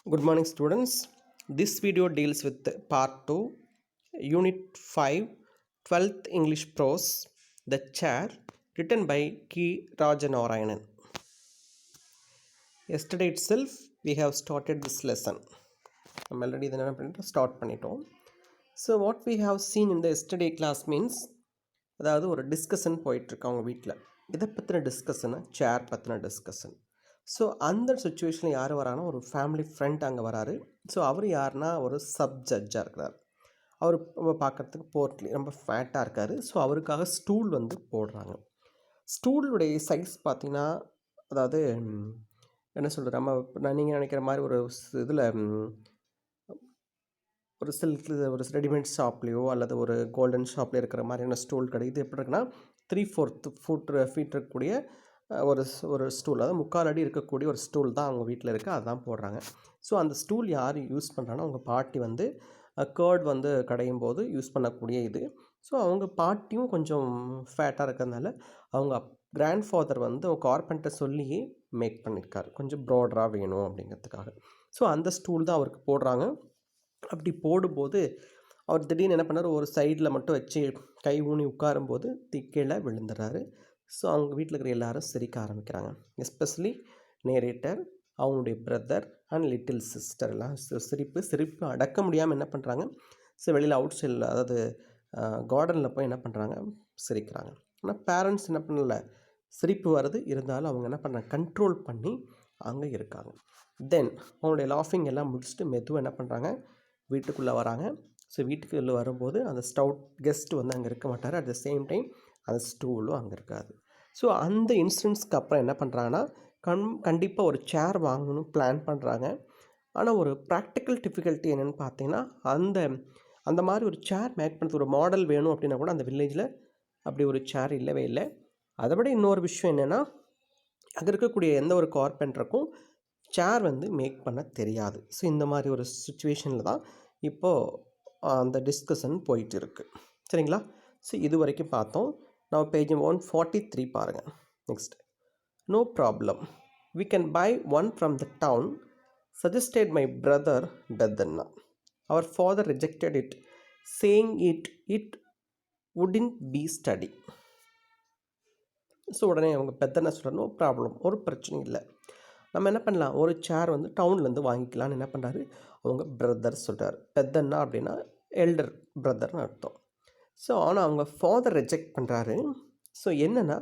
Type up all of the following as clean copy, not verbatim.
Good morning, students. This video deals with part 2, Unit 5, 12th English Prose, The Chair, written by K. Rajanarayanan. Yesterday itself, we have started this lesson. நம்ம already இதை என்ன பண்ணிட்டோம், start பண்ணிட்டோம். So what we have seen இந்த yesterday class means, அதாவது ஒரு discussion போயிட்டுருக்கு அவங்க வீட்டில். இதை பற்றின டிஸ்கஷனு, சேர் பற்றின டிஸ்கஷன். ஸோ அந்த சுச்சுவேஷனில் யார் வரானா, ஒரு ஃபேமிலி ஃப்ரெண்ட் அங்கே வராரு. ஸோ அவர் யாருன்னா ஒரு சப் ஜட்ஜாக இருக்கிறார். அவர் பார்க்குறதுக்கு போர்ட்லி ரொம்ப ஃபேட்டாக இருக்கார். ஸோ அவருக்காக ஸ்டூல் வந்து போடுறாங்க. ஸ்டூலுடைய சைஸ் பார்த்திங்கன்னா, அதாவது என்ன சொல்கிறது, நம்ம நீங்கள் நினைக்கிற மாதிரி ஒரு இதில் ஒரு சில்க் ஒரு ரெடிமேட் ஷாப்லேயோ அல்லது ஒரு கோல்டன் ஷாப்லேயோ இருக்கிற மாதிரியான ஸ்டூல் கிடையாது. இது எப்படி இருக்குன்னா 3/4 ஃபீட் இருக்கக்கூடிய ஒரு ஸ்டூல், அதாவது 3/4 அடி இருக்கக்கூடிய ஒரு ஸ்டூல் தான் அவங்க வீட்டில் இருக்குது. அதுதான் போடுறாங்க. ஸோ அந்த ஸ்டூல் யார் யூஸ் பண்ணுறாங்கன்னா, அவங்க பாட்டி வந்து கர்ட் வந்து கடையும் போது யூஸ் பண்ணக்கூடிய இது. ஸோ அவங்க பாட்டியும் கொஞ்சம் ஃபேட்டாக இருக்கிறதுனால அவங்க கிராண்ட் ஃபாதர் வந்து கார்பெண்டர் சொல்லி மேக் பண்ணியிருக்காரு, கொஞ்சம் ப்ராடராக வேணும் அப்படிங்கிறதுக்காக. ஸோ அந்த ஸ்டூல் தான் அவருக்கு போடுறாங்க. அப்படி போடும்போது அவர் திடீர்னு என்ன பண்ணார், ஒரு சைடில் மட்டும் வச்சு கை ஊனி உட்காரும்போது கீழே விழுந்துடுறாரு. ஸோ அவங்க வீட்டில் இருக்கிற எல்லாரும் சிரிக்க ஆரம்பிக்கிறாங்க. எஸ்பெஷலி நேரேட்டர், அவங்களுடைய பிரதர் அண்ட் லிட்டில் சிஸ்டர் எல்லாம் சிரிப்பு அடக்க முடியாமல் என்ன பண்ணுறாங்க, ஸோ வெளியில் அவுட் சைடில், அதாவது கார்டனில் போய் என்ன பண்ணுறாங்க, சிரிக்கிறாங்க. ஆனால் பேரண்ட்ஸ் என்ன பண்ணல, சிரிப்பு வருது, இருந்தாலும் அவங்க என்ன பண்ணுறாங்க, கண்ட்ரோல் பண்ணி அங்கே இருக்காங்க. தென் அவங்களுடைய லாஃபிங் எல்லாம் முடிச்சுட்டு மெதுவாக என்ன பண்ணுறாங்க, வீட்டுக்குள்ளே வராங்க. ஸோ வீட்டுக்குள்ளே வரும்போது அந்த கெஸ்ட்டு வந்து அங்கே இருக்க மாட்டார். அட் த சேம் டைம் அந்த ஸ்டூலும் அங்கே இருக்காது. ஸோ அந்த இன்சிடென்ட்ஸ்க்கு அப்புறம் என்ன பண்ணுறாங்கன்னா, கண்டிப்பாக ஒரு சேர் வாங்கணும் பிளான் பண்ணுறாங்க. ஆனால் ஒரு ப்ராக்டிக்கல் டிஃபிகல்ட்டி என்னென்னு பார்த்தீங்கன்னா, அந்த மாதிரி ஒரு சேர் மேக் பண்ணுறது, ஒரு மாடல் வேணும் அப்படின்னா கூட அந்த வில்லேஜில் அப்படி ஒரு சேர் இல்லவே இல்லை. அதை விட இன்னொரு விஷயம் என்னென்னா, அங்கே இருக்கக்கூடிய எந்த ஒரு கார்பெண்டருக்கும் சேர் வந்து மேக் பண்ண தெரியாது. ஸோ இந்த மாதிரி ஒரு சுச்சுவேஷனில் தான் இப்போது அந்த டிஸ்கஷன் போயிட்டு இருக்குது. சரிங்களா? ஸோ இது வரைக்கும் பார்த்தோம். நான் பேஜ் 143 பாருங்கள். Next, no problem, we can buy one from the town, suggested my brother Peddanna. அவர் father rejected it, saying it wouldn't be sturdy. So உடனே அவங்க பெத்தன்னா சொல்கிறார், நோ ப்ராப்ளம், ஒரு பிரச்சனையும் இல்லை, நம்ம என்ன பண்ணலாம், ஒரு சேர் வந்து டவுன்லேருந்து வாங்கிக்கலான்னு என்ன பண்ணுறாரு அவங்க பிரதர் சொல்கிறார். பெத்தன்னா அப்படின்னா எல்டர் பிரதர்னு அர்த்தம். ஸோ ஆனால் அவங்க ஃபாதர் ரிஜெக்ட் பண்ணுறாரு. ஸோ என்னென்னா,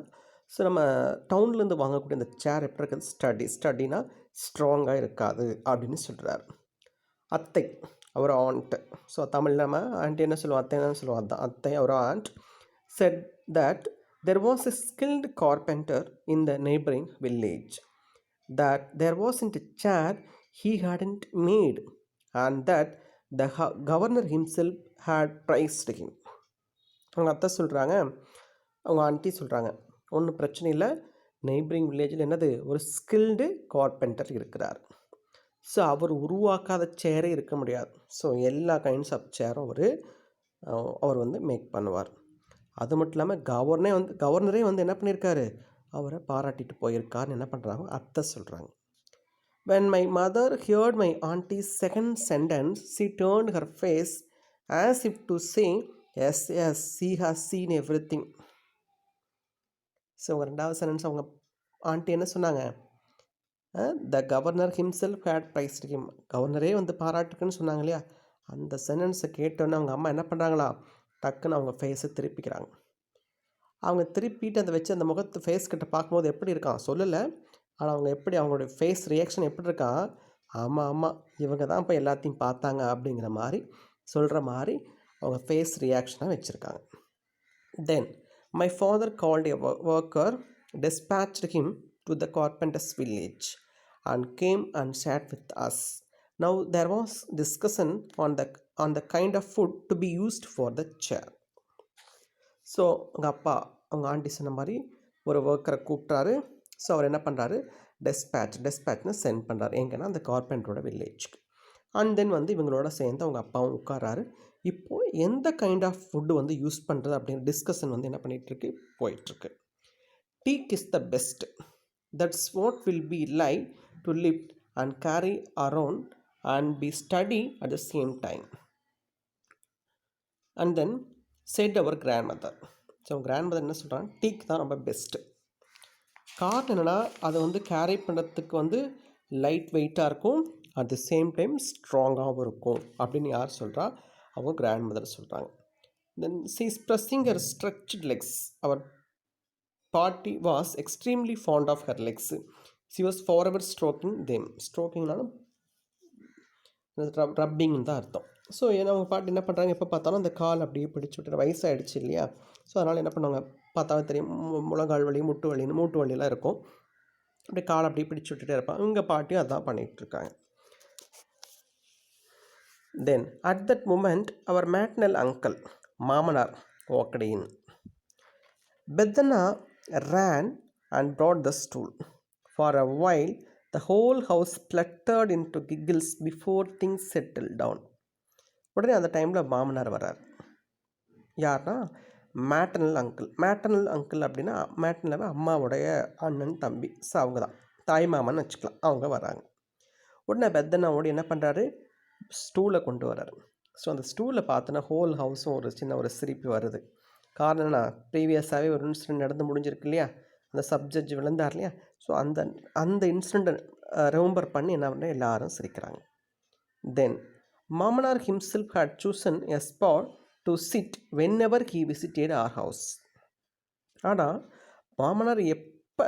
ஸோ நம்ம டவுன்லேருந்து வாங்கக்கூடிய அந்த சேர் எப்படி இருக்குது, ஸ்டடினா ஸ்ட்ராங்காக இருக்காது அப்படின்னு சொல்கிறார். அத்தை, அவர் ஆண்ட், ஸோ தமிழ் நம்ம ஆண்டி என்ன சொல்லுவோம், அத்தை என்ன சொல்லுவோம், அதுதான் அத்தை, அவர் and said that there was a skilled carpenter in the neighboring village, that there wasn't a chair he hadn't made, and that the governor himself had praised him. அவங்க அத்தை சொல்கிறாங்க, அவங்க ஆண்டி சொல்கிறாங்க, ஒன்றும் பிரச்சனை இல்லை, நெய்பரிங் வில்லேஜில் என்னது, ஒரு ஸ்கில்டு கார்பெண்டர் இருக்கிறார். ஸோ அவர் உருவாக்காத சேரே இருக்க முடியாது. ஸோ எல்லா கைண்ட்ஸ் ஆஃப் சேரும் அவர் வந்து மேக் பண்ணுவார். அது மட்டும் இல்லாமல் கவர்னரே வந்து என்ன பண்ணியிருக்காரு, அவரை பாராட்டிட்டு போயிருக்காருன்னு என்ன பண்ணுறாங்க, அத்தை சொல்கிறாங்க. When my mother heard my auntie's second sentence, she turned her face as if to say, yes, she has seen everything. So ரெண்டாவது சென்டென்ஸ் அவங்க ஆண்டி என்ன சொன்னாங்க, the governor himself had praised him, கவர்னரே வந்து பாராட்டுக்குன்னு சொன்னாங்க இல்லையா, அந்த சென்டென்ஸை கேட்டோன்னே அவங்க அம்மா என்ன பண்ணுறாங்களா, டக்குன்னு அவங்க ஃபேஸை திருப்பிக்கிறாங்க. அவங்க திருப்பிட்டு அதை வச்சு அந்த முகத்து ஃபேஸ் கிட்ட பார்க்கும்போது எப்படி இருக்கான் சொல்லலை, ஆனால் அவங்க எப்படி, அவங்களுடைய ஃபேஸ் ரியாக்ஷன் எப்படி இருக்கான், ஆமாம் இவங்க தான் இப்போ எல்லாத்தையும் பார்த்தாங்க அப்படிங்கிற மாதிரி சொல்கிற மாதிரி அவங்க ஃபேஸ் ரியாக்ஷனாக வச்சுருக்காங்க. Then my father called a worker, dispatched him to the carpenter's village and came and sat with us. Now there was discussion on the kind of food to be used for the chair. So உங்கள் அப்பா, அவங்க aunty சொன்ன மாதிரி ஒரு ஒர்க்கரை கூப்பிட்றாரு. So அவர் என்ன பண்ணுறாரு, டெஸ்பேட்ச்னு send பண்ணுறாரு எங்கன்னா அந்த கார்பெண்டரோட வில்லேஜ்க்கு. அண்ட் தென் வந்து இவங்களோட சேர்ந்து அவங்க அப்பாவும் உட்காராரு. இப்போது எந்த கைண்ட் ஆஃப் ஃபுட்டு வந்து யூஸ் பண்ணுறது அப்படிங்கிற டிஸ்கஷன் வந்து என்ன பண்ணிகிட்ருக்கு, போயிட்டுருக்கு. Teak is the best, that's what will be like to lift and carry around and be study at the same time. And then said our grandmother. So grandmother என்ன சொல்கிறாங்க, டீக்கு தான் ரொம்ப பெஸ்ட்டு. காரணம் என்னென்னா அது வந்து கேரி பண்ணுறதுக்கு வந்து லைட் வெயிட்டாக இருக்கும், அட் த சேம் டைம் ஸ்ட்ராங்காகவும் இருக்கும் அப்படின்னு யார் சொல்கிறா, அவங்க கிராண்ட்மதர் சொல்கிறாங்க. Then she is pressing her stretched legs. அவர் பாட்டி was extremely fond of her legs. She was forever stroking them. ஸ்ட்ரோக்கிங்னாலும் ரப்பிங் தான் அர்த்தம். ஸோ ஏன்னா அவங்க பாட்டு என்ன பண்ணுறாங்க, எப்போ பார்த்தாலும் அந்த கால் அப்படியே பிடிச்சி விட்டுற வயசாகிடுச்சு இல்லையா. ஸோ அதனால் என்ன பண்ணுவாங்க, பார்த்தாலும் தெரியும், முழங்கால் வலி, மூட்டு வலியெல்லாம் இருக்கும், அப்படியே கால் அப்படியே பிடிச்சி விட்டுட்டே இருப்பாங்க. இவங்க பாட்டியும் அதான் பண்ணிகிட்ருக்காங்க. தென் அட் தட் மூமெண்ட் அவர் மேட்னல் அங்கிள், மாமனார், walked in. Bedana ran and brought the stool. For a while the whole house fluttered into giggles before things settled down. உடனே அந்த டைமில் மாமனார் வரார். யார்னா மேட்டர்னல் அங்கிள். மேட்டர்னல் அங்கிள் அப்படின்னா maternal அம்மாவுடைய அண்ணன் தம்பி, ஸோ அவங்க தான் தாய் மாமன்னு வச்சுக்கலாம். அவங்க வராங்க. உடனே பெத்தனாவோடு என்ன பண்ணுறாரு, ஸ்டூலை கொண்டு வர்றாரு. ஸோ அந்த ஸ்டூலை பார்த்தோன்னா ஹோல் ஹவுஸும் ஒரு சின்ன ஒரு சிரிப்பு வருது. காரணம் என்ன, ப்ரீவியஸாகவே ஒரு இன்சிடென்ட் நடந்து முடிஞ்சிருக்கு இல்லையா, அந்த சப்ஜெக்ட் விழுந்தார் இல்லையா. ஸோ அந்த இன்சிடெண்ட்டை ரிமெம்பர் பண்ணி என்ன பண்ண எல்லாரும் சிரிக்கிறாங்க. தென் மாமனார் himself had chosen a spot to sit whenever he visited our house. ஆனால் மாமனார் எப்போ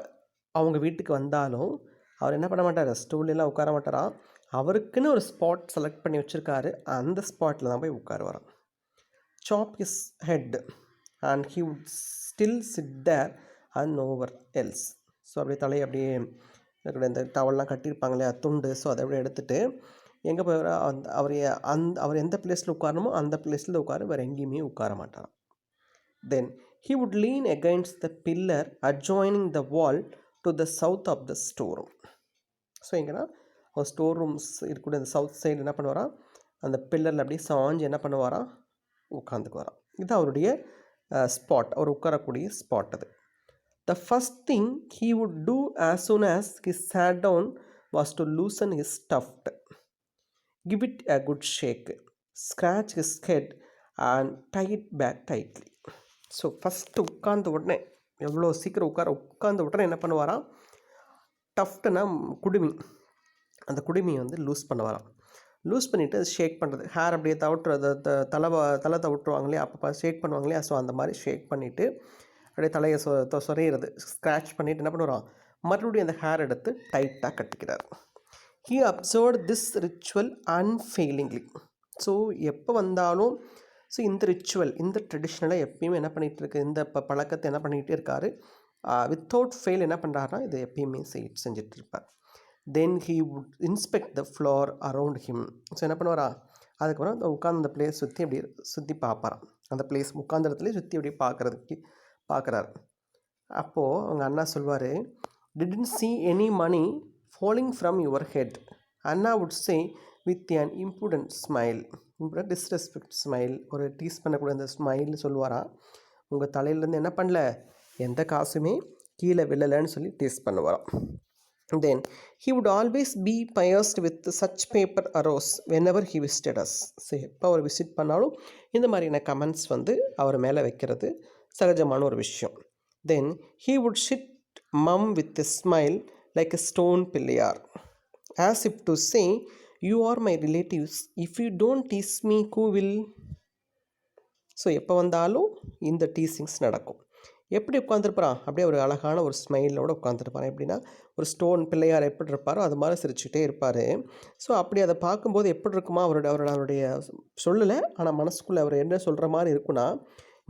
அவங்க வீட்டுக்கு வந்தாலும் அவர் என்ன பண்ண மாட்டார், ஸ்டூலெல்லாம் உட்கார மாட்டாரா, அவருக்குன்னு ஒரு ஸ்பாட் செலக்ட் பண்ணி வச்சுருக்காரு, அந்த ஸ்பாட்டில் தான் போய் உட்காருவாராம். Chop his head and he would still sit there and nowhere else. So அப்படியே தலையை அப்படியே இந்த டவல்லாம் கட்டியிருப்பாங்க இல்லையா, துண்டு, ஸோ அதை அப்படியே எடுத்துகிட்டு எங்கே போய் அவர் எந்த பிளேஸில் உட்காரணுமோ அந்த பிளேஸில் உட்கார, வேறு எங்கேயுமே உட்கார மாட்டார். Then he would lean against the pillar adjoining the wall to the south of the store room. So எங்கன்னா அவர் ஸ்டோர் ரூம்ஸ் இருக்கக்கூடிய அந்த சவுத் சைடு என்ன பண்ணுவாராம், அந்த பில்லரில் அப்படியே சாஞ்சு என்ன பண்ணுவாராம், உட்காந்துக்கு வரான். இது அவருடைய ஸ்பாட், அவர் உட்காரக்கூடிய ஸ்பாட் அது. The first thing he would do as soon as he sat down was to loosen his tuft, give it a good shake, scratch his head and tie it back tightly. So first உட்கார்ந்த உடனே, எவ்வளோ சீக்கிரம் உட்கார்ந்த உடனே என்ன பண்ணுவாராம், டஃப்ட்னா குடுமி, அந்த குடுமியை வந்து லூஸ் பண்ணுவாராம். லூஸ் பண்ணிவிட்டு அது ஷேக் பண்ணுறது, ஹேர் அப்படியே தவிட்டுறது, தலை தவிட்டுருவாங்க இல்லையா, அப்போ ஷேக் பண்ணுவாங்க இல்லையா, ஸோ அந்த மாதிரி ஷேக் பண்ணிவிட்டு அப்படியே தலையை சொறையிறது, ஸ்க்ராட்ச் பண்ணிவிட்டு என்ன பண்ணுவாராம், மறுபடியும் அந்த ஹேர் எடுத்து டைட்டாக கட்டிக்கிறார். He observed this ritual unfailingly. So எப்போ வந்தாலும் ஸோ இந்த ரிச்சுவல், இந்த ட்ரெடிஷ்னலை எப்பயுமே என்ன பண்ணிகிட்டு இருக்கு, இந்த பழக்கத்தை என்ன பண்ணிகிட்டே இருக்காரு, வித்தவுட் ஃபெயில் என்ன பண்ணுறாருனா இது எப்பயுமே செஞ்சுட்டு இருப்பார். தென் he would inspect the floor around him. So என்ன பண்ணுவாரா, அதுக்கப்புறம் அந்த உட்காந்து அந்த பிளேஸ் சுற்றி பார்ப்பாராம். அந்த பிளேஸ் உட்காந்த இடத்துலேயே சுற்றி அப்படியே பார்க்குறாரு. அப்போது அவங்க அண்ணா சொல்வார், didn't see any money falling from your head. Anna would say with an impudent smile, impudent disrespect smile, ஒரு டீஸ் பண்ணக்கூடிய அந்த ஸ்மைல் சொல்லுவாராம். உங்கள் தலையிலேருந்து என்ன பண்ணல, எந்த காசுமே கீழே விழலைன்னு சொல்லி tease பண்ணுவாராம். Then he would always be pierced with such paper arrows whenever he visited us. So எப்போ அவர் விசிட் பண்ணாலும் இந்த மாதிரியான கமெண்ட்ஸ் வந்து அவர் மேலே வைக்கிறது சகஜமான ஒரு விஷயம். Then he would sit mum with a smile like a stone pillar, as if to say, you are my relatives, if you don't tease me who will. So எப்போ வந்தாலும் இந்த டீசிங்ஸ் நடக்கும். எப்படி உட்காந்துருப்பான், அப்படியே ஒரு அழகான ஒரு ஸ்மைலோடு உட்காந்துருப்பான். எப்படின்னா ஒரு ஸ்டோன் பிள்ளையார் எப்படி இருப்பாரோ அது மாதிரி சிரிச்சுட்டே இருப்பார். ஸோ அப்படி அதை பார்க்கும்போது எப்படி இருக்குமா, அவருடைய சொல்லலை, ஆனால் மனசுக்குள்ளே அவர் என்ன சொல்கிற மாதிரி இருக்குன்னா,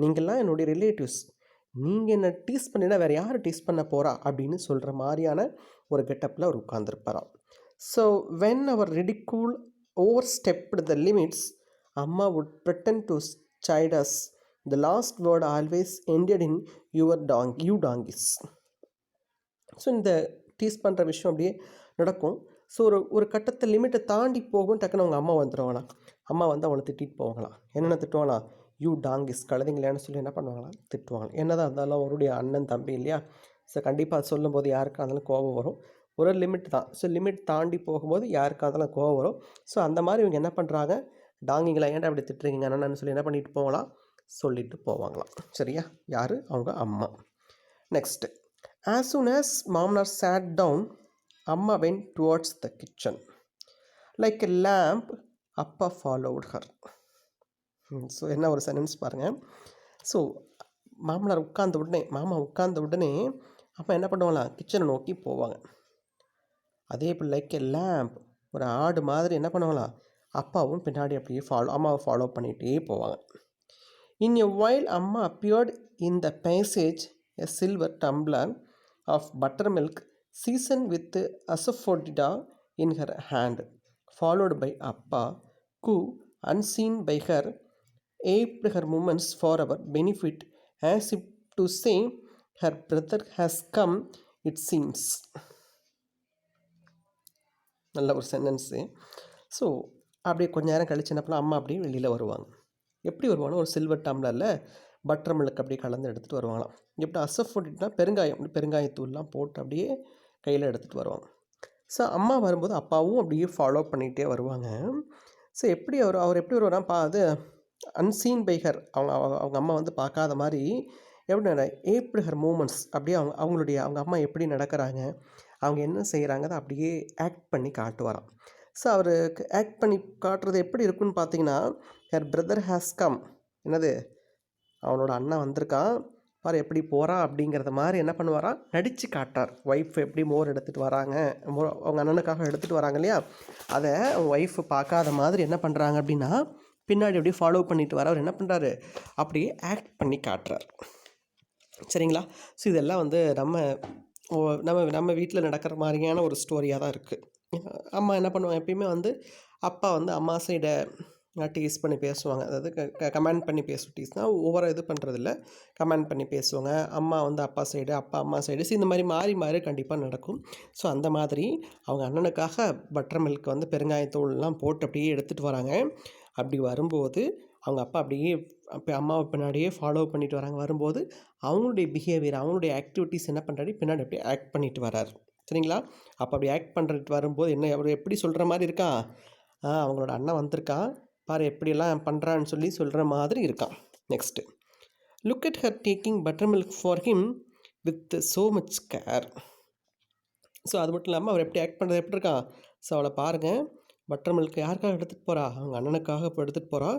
நீங்கள்லாம் என்னுடைய ரிலேட்டிவ்ஸ், நீங்கள் என்ன டீஸ் பண்ணினா வேறு யார் டீஸ் பண்ண போகிறா அப்படின்னு சொல்கிற மாதிரியான ஒரு கெட்டப்பில் அவர் உட்காந்துருப்பாராம். ஸோ வென் அவர் ridicule overstepped the limits, அம்மா would pretend to chide us. The last word always ended in you donkeys. So இந்த டீஸ் பண்ணுற விஷயம் அப்படியே நடக்கும். ஸோ ஒரு கட்டத்தை லிமிட்டை தாண்டி போகும், டக்குன்னு அவங்க அம்மா வந்துடுவாங்களாம். அம்மா வந்து அவங்களை திட்டிட்டு போவாங்களாம். என்னென்ன திட்டுவாங்களாம், யூ டாங்கிஸ், கழுதிங்களேன்னு சொல்லி என்ன பண்ணுவாங்களாம், திட்டுவாங்களாம். என்னதான் இருந்தாலும் அவருடைய அண்ணன் தம்பி இல்லையா, ஸோ கண்டிப்பாக அது சொல்லும்போது யாருக்கா இருந்தாலும் கோபம் வரும். ஒரு லிமிட் தான். ஸோ லிமிட் தாண்டி போகும்போது யாருக்கா இருந்தாலும் கோவம் வரும். ஸோ அந்த மாதிரி இவங்க என்ன பண்ணுறாங்க, டாங்கிங்களா ஏன்டா அப்படி திட்டுறீங்க அண்ணன்னு சொல்லி என்ன பண்ணிட்டு போகலாம், சொல்லிட்டு போவாங்களாம். சரியா? யார்? அவங்க அம்மா. நெக்ஸ்ட்டு, as soon as மாமனார் sat down, அம்மா went towards the kitchen. Like a lamp, அப்பா followed her. ஸோ என்ன ஒரு சென்டென்ஸ் பாருங்கள். ஸோ மாமா உட்கார்ந்த உடனே அப்பா என்ன பண்ணுவாங்களாம், கிச்சனை நோக்கி போவாங்க. அதே போல் லைக் எ லேம்ப், ஒரு ஆடு மாதிரி என்ன பண்ணுவாங்களாம், அப்பாவும் பின்னாடி அப்படியே அம்மாவை ஃபாலோ பண்ணிகிட்டே போவாங்க. இன் எ வைல் அம்மா appeared in the passage a silver tumbler of buttermilk season with asafoetida in her hand, followed by அப்பா who, unseen by her, aped her movements for our benefit, as if to say, her brother has come, it seems. நல்ல ஒரு sentence. So அப்படியே கொஞ்ச நேரம் கழிச்சு என்ன பண்ணலாம், அம்மா அப்படியே வெளியில் வருவாங்க. எப்படி வருவாங்கன்னா, ஒரு சில்வர் டம்ளரில் பட்டர் மில்க் அப்படியே கலந்து எடுத்துகிட்டு வருவாங்களாம். எப்படி அசஃபோடிட்னா பெருங்காயத்தூள்லாம் போட்டு அப்படியே கையில் எடுத்துகிட்டு வருவாங்க. ஸோ அம்மா வரும்போது அப்பாவும் அப்படியே ஃபாலோ பண்ணிகிட்டே வருவாங்க. ஸோ எப்படி அவர் எப்படி வருவார்னா, அது அன்சீன் பை ஹர், அவங்க அம்மா வந்து பார்க்காத மாதிரி எப்படி ஏப்டு ஹர் மூமெண்ட்ஸ், அப்படியே அவங்க அம்மா எப்படி நடக்கிறாங்க, அவங்க என்ன செய்கிறாங்க அதை அப்படியே ஆக்ட் பண்ணி காட்டுவாராம். ஸோ அவருக்கு ஆக்ட் பண்ணி காட்டுறது எப்படி இருக்குன்னு பார்த்தீங்கன்னா, ஹர் பிரதர் ஹேஸ் கம், என்னது அவனோட அண்ணன் வந்திருக்கான் பாரு எப்படி போகிறான் அப்படிங்கிறத மாதிரி என்ன பண்ணுவாராம், நடித்து காட்டார். ஒய்ஃப் எப்படி மோர் எடுத்துகிட்டு வராங்க, அவங்க அண்ணனுக்காக எடுத்துகிட்டு வராங்க இல்லையா, அதை அவங்க ஒய்ஃபு பார்க்காத மாதிரி என்ன பண்ணுறாங்க அப்படின்னா, பின்னாடி அப்படியே ஃபாலோ பண்ணிட்டு வர அவர் என்ன பண்ணுறாரு, அப்படியே ஆக்ட் பண்ணி காட்டுறார். சரிங்களா? ஸோ இதெல்லாம் வந்து நம்ம வீட்டில் நடக்கிற மாதிரியான ஒரு ஸ்டோரியாக தான் இருக்குது. அம்மா என்ன பண்ணுவாங்க, எப்பயுமே வந்து அப்பா வந்து அம்மா சைடை டீஸ் பண்ணி பேசுவாங்க. அதாவது கமெண்ட் பண்ணி பேசும். டீஸ்னால் ஓவராக இது பண்ணுறதில்ல, கமெண்ட் பண்ணி பேசுவாங்க. அம்மா வந்து அப்பா சைடு, அப்பா அம்மா சைடு. ஸோ இந்த மாதிரி மாறி மாறி கண்டிப்பாக நடக்கும். ஸோ அந்த மாதிரி அவங்க அண்ணனுக்காக பட்டர் மில்க் வந்து பெருங்காயத்தூள்லாம் போட்டு அப்படியே எடுத்துகிட்டு வராங்க. அப்படி வரும்போது அவங்க அப்பா அப்படியே அம்மாவை பின்னாடியே ஃபாலோ பண்ணிட்டு வராங்க. வரும்போது அவங்களுடைய பிஹேவியர், அவங்களுடைய ஆக்டிவிட்டீஸ் என்ன பண்ணுறாரு, பின்னாடி அப்படியே ஆக்ட் பண்ணிட்டு வரார். சரிங்களா? அப்போ அப்படி ஆக்ட் பண்ணுறது வரும்போது என்ன, அவர் எப்படி சொல்கிற மாதிரி இருக்கான், அவங்களோட அண்ணன் வந்திருக்கான் பாரு எப்படியெல்லாம் பண்ணுறான்னு சொல்லி சொல்கிற மாதிரி இருக்கான். Next, look at her taking butter milk for him with so much care. So அது மட்டும் இல்லாமல் அவர் எப்படி ஆக்ட் பண்ணுறது எப்படி இருக்கான், ஸோ அவளை பாருங்கள், பட்டர் மில்க் யாருக்காக எடுத்துகிட்டு போகிறா, அவங்க அண்ணனுக்காக இப்போ எடுத்துகிட்டு போகிறா,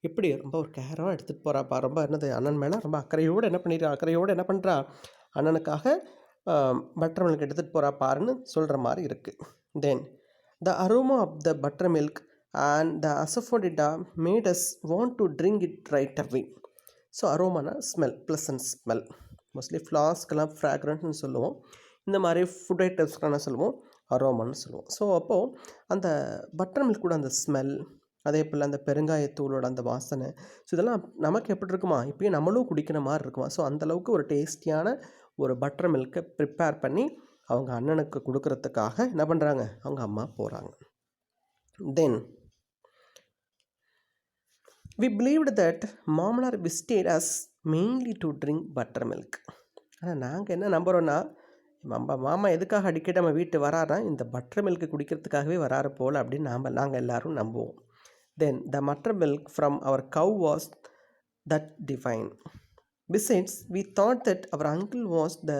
எப்படி ரொம்ப ஒரு கேராக எடுத்துகிட்டு போகிறாப்பா, ரொம்ப என்னது அண்ணன் மேலே ரொம்ப அக்கறையோடு என்ன பண்ணுறா, அண்ணனுக்காக பட்டர் மில்க் எடுத்துகிட்டு போகிறா பாருன்னு சொல்கிற மாதிரி இருக்குது. Then the aroma of the buttermilk and the asafoetida made us want to drink it right away. So அரோமானா ஸ்மெல், ப்ளசன்ட் ஸ்மெல். மோஸ்ட்லி ஃப்ளாஸ்க்கெல்லாம் ஃப்ராக்ரன்ஸ்னு சொல்லுவோம். இந்த மாதிரி ஃபுட் ஐட்டம்ஸ்க்கான சொல்லுவோம், அரோமான்னு சொல்லுவோம். ஸோ அப்போது அந்த பட்டர் மில்க் கூட அந்த ஸ்மெல், அதே போல் அந்த பெருங்காயத்தூளோட அந்த வாசனை, ஸோ இதெல்லாம் நமக்கு எப்படி இருக்குமா, இப்போயே நம்மளும் குடிக்கிற மாதிரி இருக்குமா. ஸோ அந்தளவுக்கு ஒரு டேஸ்டியான ஒரு பட்டர் மில்க்கை ப்ரிப்பேர் பண்ணி அவங்க அண்ணனுக்கு கொடுக்கறதுக்காக என்ன பண்ணுறாங்க, அவங்க அம்மா போகிறாங்க. தென் we believed that மாமனார் visited us mainly to drink butter milk. ஆனால் நாங்கள் என்ன நம்புகிறோன்னா, மாமா எதுக்காக அடிக்கடி நம்ம வீட்டு வராருன்னா இந்த பட்டர் மில்க்கு குடிக்கிறதுக்காகவே வராரு போல் அப்படின்னு நாங்கள் எல்லோரும் நம்புவோம். Then the butter milk from our cow was that divine. Besides, we thought that our uncle was the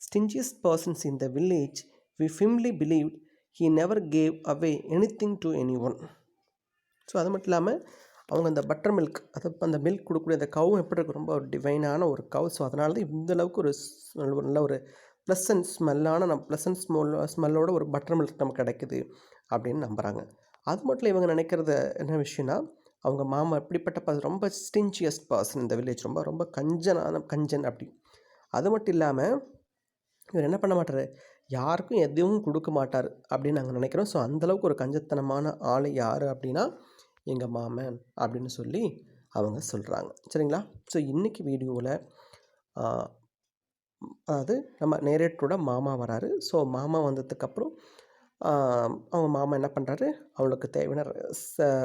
stingiest person in the village. We firmly believed he never gave away anything to anyone. So அது மட்டும் இல்லாமல் அவங்க அந்த butter milk, அந்த milk கொடுக்கக்கூடிய அந்த கவு எப்படி இருக்குது, ரொம்ப ஒரு டிவைனான ஒரு கவு. ஸோ அதனால தான் இந்தளவுக்கு ஒரு நல்ல ஒரு ப்ளசன்ட் ஸ்மெல்லோட ஒரு பட்டர் மில்க் நமக்கு கிடைக்குது அப்படின்னு நம்புகிறாங்க. அது மட்டும் இவங்க நினைக்கிறது என்ன விஷயம்னா, அவங்க மாமா எப்படிப்பட்ட ரொம்ப ஸ்டிஞ்சியஸ்ட் பர்சன் இந்த வில்லேஜ், ரொம்ப கஞ்சன் அப்படி. அது மட்டும் இல்லாமல் இவர் என்ன பண்ண மாட்டார், யாருக்கும் எதுவும் கொடுக்க மாட்டார் அப்படின்னு நாங்கள் நினைக்கிறோம். ஸோ அந்தளவுக்கு ஒரு கஞ்சத்தனமான ஆள் யார் அப்படின்னா எங்கள் மாமன் அப்படின்னு சொல்லி அவங்க சொல்கிறாங்க. சரிங்களா? ஸோ இன்றைக்கி வீடியோவில் அதாவது நம்ம நேரேட்டரோட மாமா வராரு. ஸோ மாமா வந்ததுக்கப்புறம் அவங்க மாமா என்ன பண்ணுறாரு, அவளுக்கு தேவையான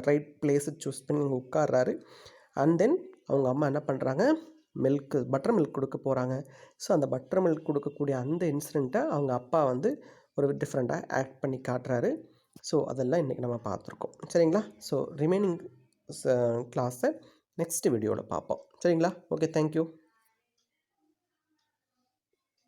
ரைட் பிளேஸை சூஸ் பண்ணி அவங்க உட்கார்றாரு. அண்ட் தென் அவங்க அம்மா என்ன பண்ணுறாங்க, பட்டர் மில்க் கொடுக்க போகிறாங்க. ஸோ அந்த பட்டர் மில்க் கொடுக்கக்கூடிய அந்த இன்சிடெண்ட்டை அவங்க அப்பா வந்து ஒரு டிஃப்ரெண்ட்டாக ஆக்ட் பண்ணி காட்டுறாரு. ஸோ அதெல்லாம் இன்றைக்கி நம்ம பார்த்துருக்கோம். சரிங்களா? ஸோ ரிமைனிங் கிளாஸை நெக்ஸ்ட் வீடியோவில் பார்ப்போம். சரிங்களா? Okay, thank you.